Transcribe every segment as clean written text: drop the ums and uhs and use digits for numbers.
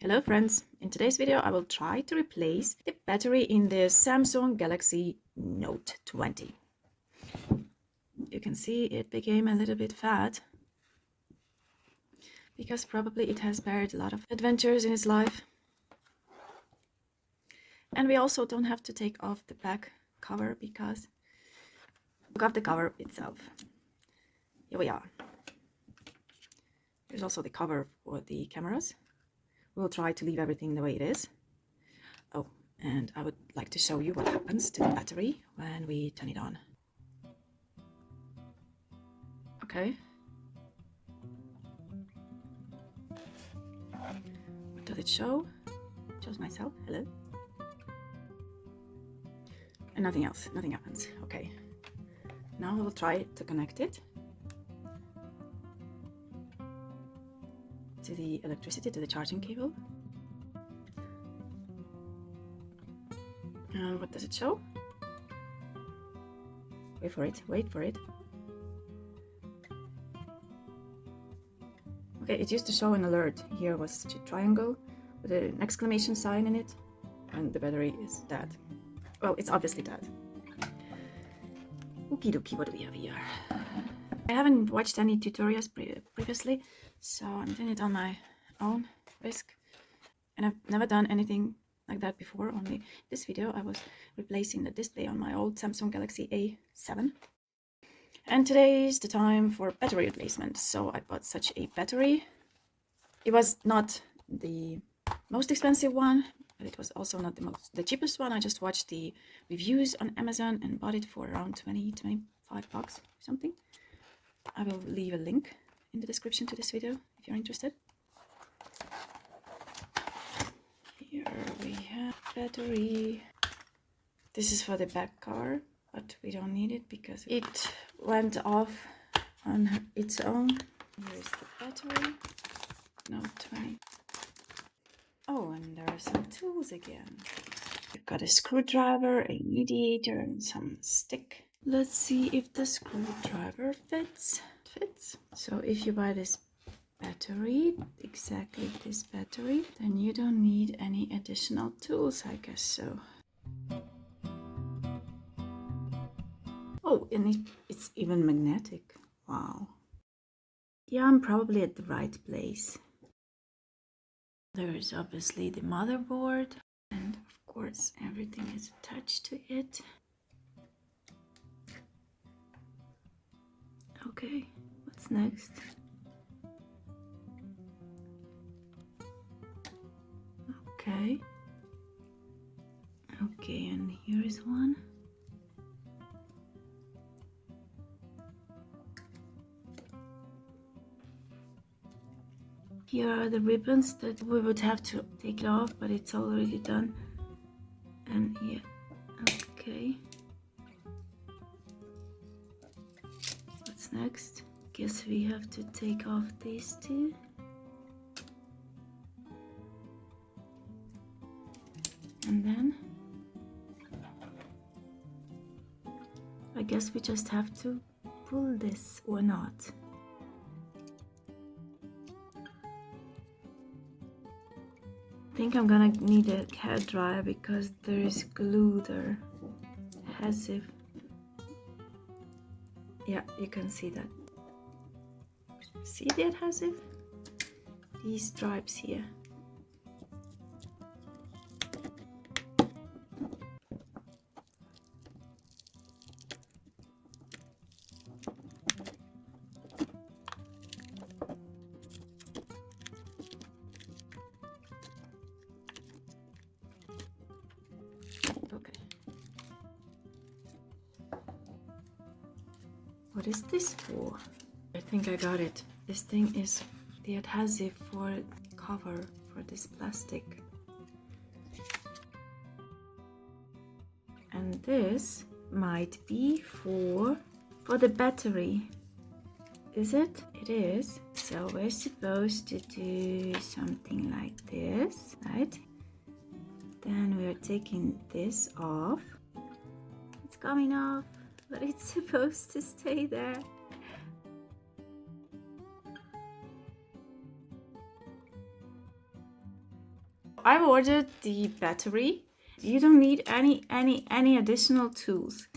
Hello friends, in today's video I will try to replace the battery in the Samsung Galaxy Note 20. You can see it became a little bit fat because probably it has buried a lot of adventures in its life. And we also don't have to take off the back cover because look at the cover itself. Here we are. There's also the cover for the cameras. We'll try to leave everything the way it is. Oh, and I would like to show you what happens to the battery when we turn it on. Okay. What does it show? It shows myself. Hello. And nothing else. Nothing happens. Okay. Now we'll try to connect it to the electricity, to the charging cable. And what does it show? Wait for it. Wait for it. Okay, it used to show an alert. Here was a triangle with an exclamation sign in it, and the battery is dead. Well, it's obviously dead. Okie dokie, what do we have here? I haven't watched any tutorials previously, so I'm doing it on my own risk. And I've never done anything like that before. Only this video I was replacing the display on my old Samsung Galaxy A7. And today is the time for battery replacement. So I bought such a battery. It was not the most expensive one, but it was also not the cheapest one. I just watched the reviews on Amazon and bought it for around 25 bucks or something. I will leave a link in the description to this video if you're interested. Here we have battery. This is for the back cover, but we don't need it because it went off on its own. Here is the battery. Note 20. Oh, and there are some tools again. We've got a screwdriver, a mediator, and some stick. Let's see if the screwdriver fits. It fits. So if you buy this battery, exactly this battery, then you don't need any additional tools, I guess so. Oh, and it's even magnetic. Wow. Yeah, I'm probably at the right place. There is obviously the motherboard, and of course everything is attached to it. Okay, what's next? Okay. Okay, and here is one. Here are the ribbons that we would have to take off, but it's already done. And yeah, okay. What's next? Guess we have to take off these two. And then I guess we just have to pull this or not. I think I'm gonna need a hair dryer because there is glue there, adhesive. Yeah, you can see that. See the adhesive? These stripes here. Okay. What is this for? I think I got it. This thing is the adhesive for cover for this plastic. And this might be for the battery. Is it? It is. So we're supposed to do something like this, right? Then we're taking this off. It's coming off, but it's supposed to stay there. I've ordered the battery. You don't need any additional tools.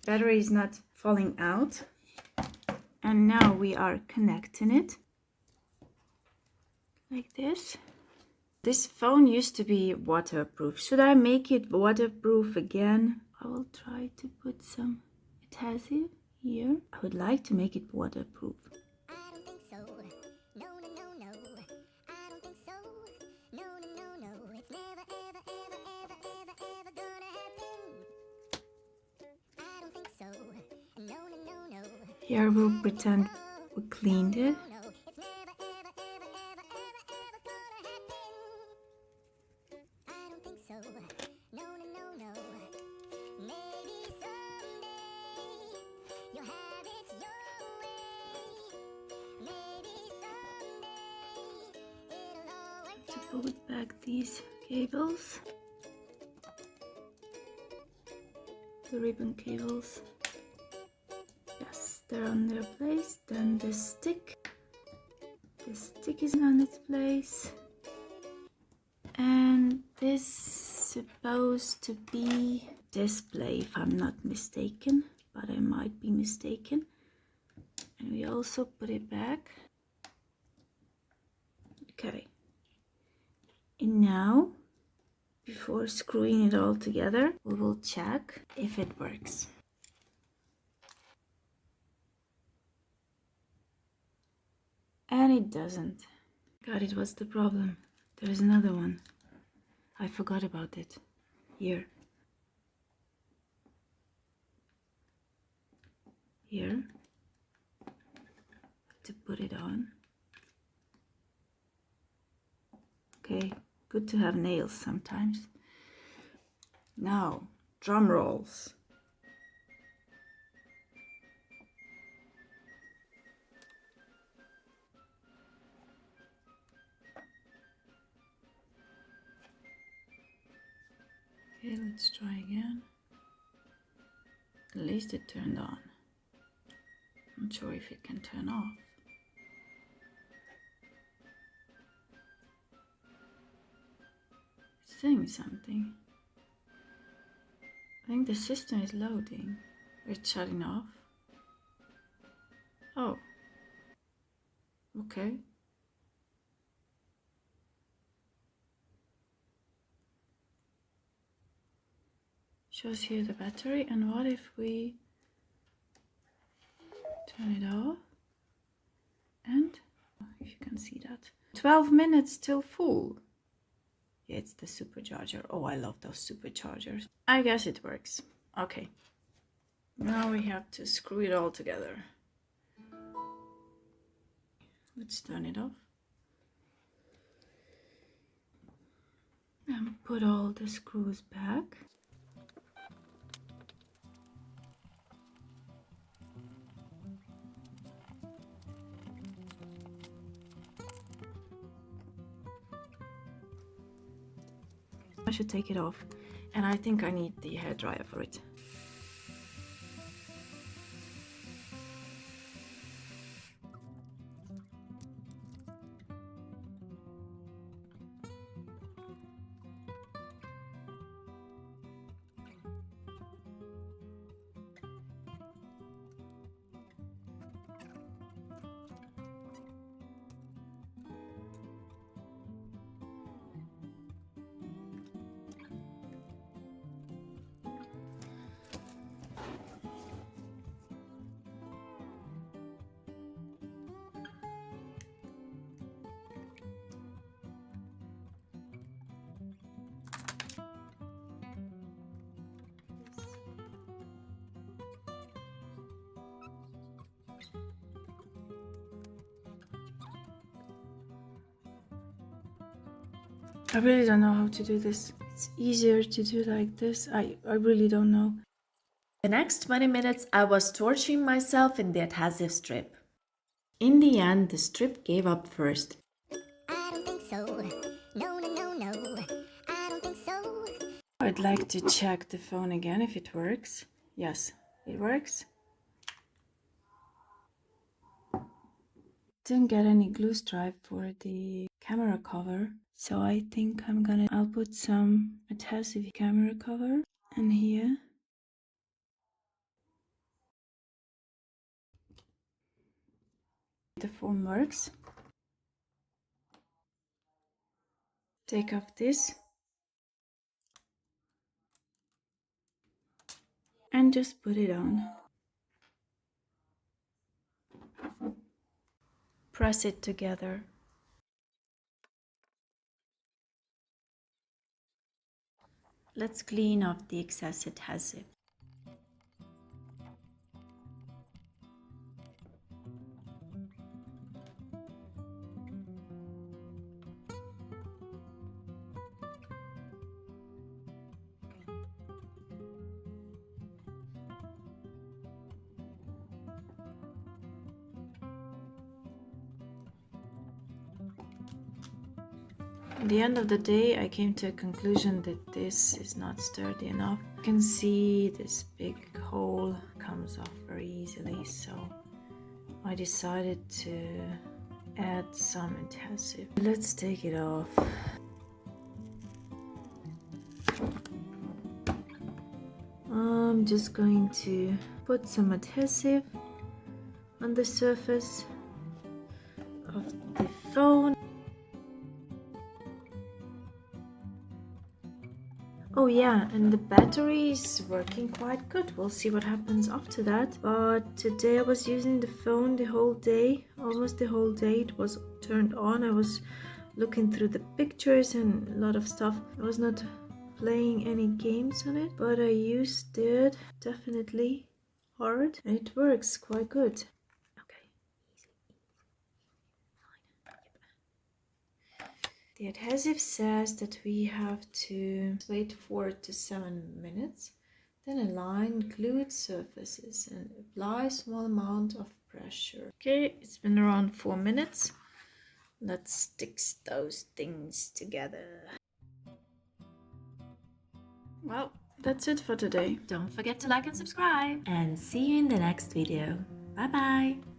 Battery is not falling out. And now we are connecting it like this. This phone used to be waterproof. Should I make it waterproof again? I will try to put some adhesive here. I would like to make it waterproof. I don't think so. No, no, no, no. I don't think so. No, no, no, no. It's never, ever, ever, ever, ever, ever gonna happen. I don't think so. No, no, no, no. Here we'll pretend we cleaned it. No, it's never, ever, ever, ever, ever, ever gonna happen. I don't think so. No, no, no, no. Maybe someday you'll have it your way. Maybe someday it'll all work To put back these cables, the ribbon cables. Yes, they're on their place. Then the stick is on its place, and this supposed to be display if I'm not mistaken, but I might be mistaken. And we also put it back. Okay, and now before screwing it all together, we will check if it works. And it doesn't. God, it was the problem. There is another one. I forgot about it. Here. Here. To put it on. Okay, good to have nails sometimes. Now, drum rolls. Okay, let's try again. At least it turned on. I'm not sure if it can turn off. It's saying something. I think the system is loading. It's shutting off. Oh. Okay. Shows here the battery, and what if we turn it off? And if you can see that, 12 minutes till full. Yeah, it's the supercharger. Oh, I love those superchargers. I guess it works. Okay. Now we have to screw it all together. Let's turn it off. And put all the screws back. I should take it off, and I think I need the hairdryer for it. I really don't know how to do this. It's easier to do like this. I really don't know. The next 20 minutes I was torturing myself in the adhesive strip. In the end, the strip gave up first. I don't think so. No, no, no, no. I don't think so. I'd like to check the phone again if it works. Yes, it works. Didn't get any glue stripe for the camera cover, so I think I'll put some adhesive camera cover and here. The form works. Take off this and just put it on. Press it together. Let's clean off the excess adhesive. At the end of the day, I came to a conclusion that this is not sturdy enough. You can see this big hole comes off very easily, so I decided to add some adhesive. Let's take it off. I'm just going to put some adhesive on the surface of the phone. Oh yeah, and the battery is working quite good. We'll see what happens after that. But today I was using the phone the whole day, almost the whole day. It was turned on. I was looking through the pictures and a lot of stuff. I was not playing any games on it, but I used it definitely hard and it works quite good. The adhesive says that we have to wait 4 to 7 minutes, then align glued surfaces and apply a small amount of pressure. Okay, it's been around 4 minutes. Let's stick those things together. Well, that's it for today. Don't forget to like and subscribe. And see you in the next video. Bye bye.